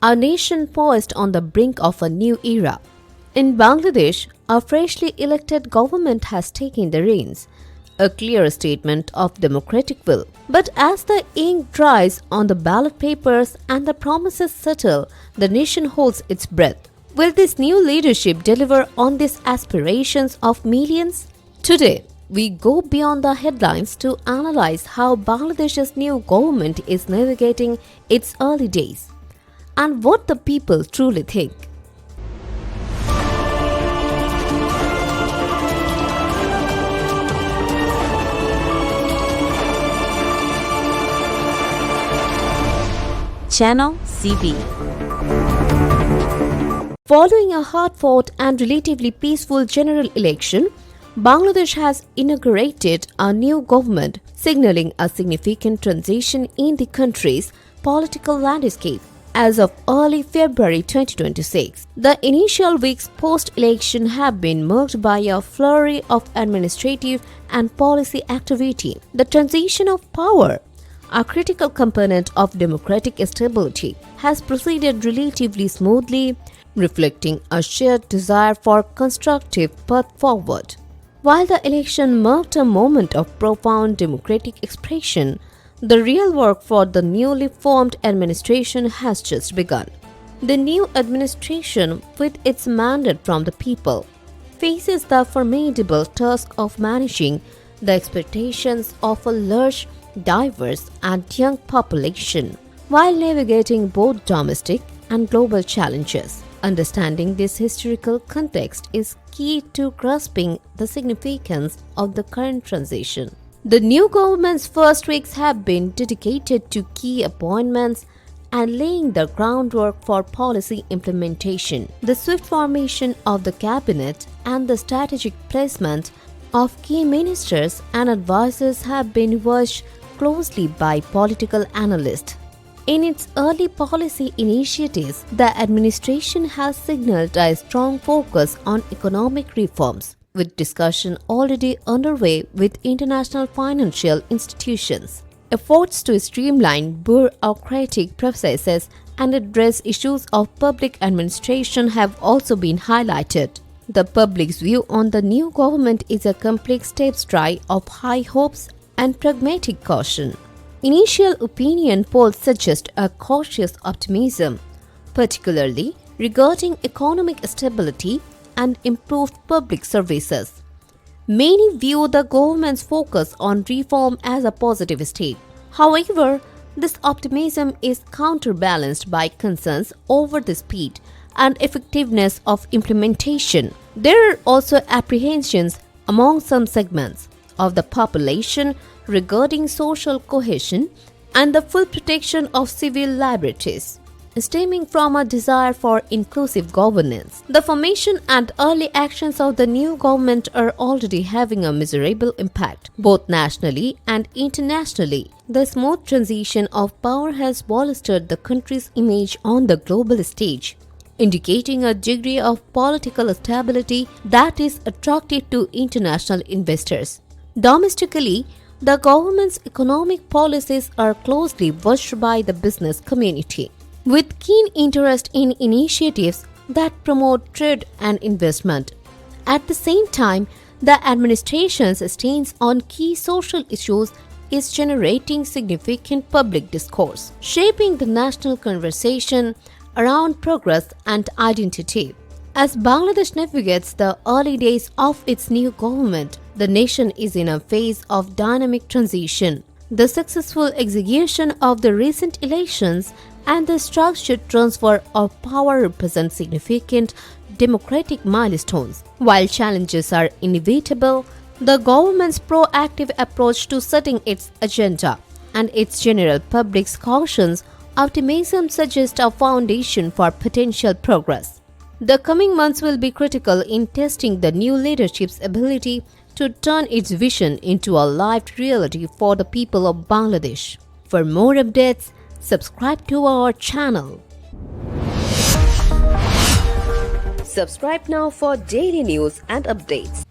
Our nation poised on the brink of a new era. In Bangladesh, a freshly elected government has taken the reins, a clear statement of democratic will. But as the ink dries on the ballot papers and the promises settle, the nation holds its breath. Will this new leadership deliver on these aspirations of millions? Today, we go beyond the headlines to analyze how Bangladesh's new government is navigating its early days and what the people truly think. Channel CB. Following a hard-fought and relatively peaceful general election, Bangladesh has inaugurated a new government, signaling a significant transition in the country's political landscape. As of early February 2026, the initial weeks post-election have been marked by a flurry of administrative and policy activity. The transition of power, a critical component of democratic stability, has proceeded relatively smoothly, reflecting a shared desire for constructive path forward. While the election marked a moment of profound democratic expression, the real work for the newly formed administration has just begun. The new administration, with its mandate from the people, faces the formidable task of managing the expectations of a large, diverse, and young population, while navigating both domestic and global challenges. Understanding this historical context is key to grasping the significance of the current transition. The new government's first weeks have been dedicated to key appointments and laying the groundwork for policy implementation. The swift formation of the cabinet and the strategic placement of key ministers and advisors have been watched closely by political analysts. In its early policy initiatives, the administration has signaled a strong focus on economic reforms, with discussion already underway with international financial institutions. Efforts to streamline bureaucratic processes and address issues of public administration have also been highlighted. The public's view on the new government is a complex tapestry of high hopes and pragmatic caution. Initial opinion polls suggest a cautious optimism, particularly regarding economic stability and improved public services. Many view the government's focus on reform as a positive step. However, this optimism is counterbalanced by concerns over the speed and effectiveness of implementation. There are also apprehensions among some segments of the population regarding social cohesion and the full protection of civil liberties, stemming from a desire for inclusive governance. The formation and early actions of the new government are already having a measurable impact, both nationally and internationally. The smooth transition of power has bolstered the country's image on the global stage, indicating a degree of political stability that is attractive to international investors. Domestically, the government's economic policies are closely watched by the business community, with keen interest in initiatives that promote trade and investment. At the same time, the administration's stance on key social issues is generating significant public discourse, shaping the national conversation around progress and identity. As Bangladesh navigates the early days of its new government, the nation is in a phase of dynamic transition. The successful execution of the recent elections and the structured transfer of power represent significant democratic milestones. While challenges are inevitable, the government's proactive approach to setting its agenda and its general public's cautions optimism suggests a foundation for potential progress. The coming months will be critical in testing the new leadership's ability to turn its vision into a lived reality for the people of Bangladesh. For more updates, subscribe to our channel. Subscribe now for daily news and updates.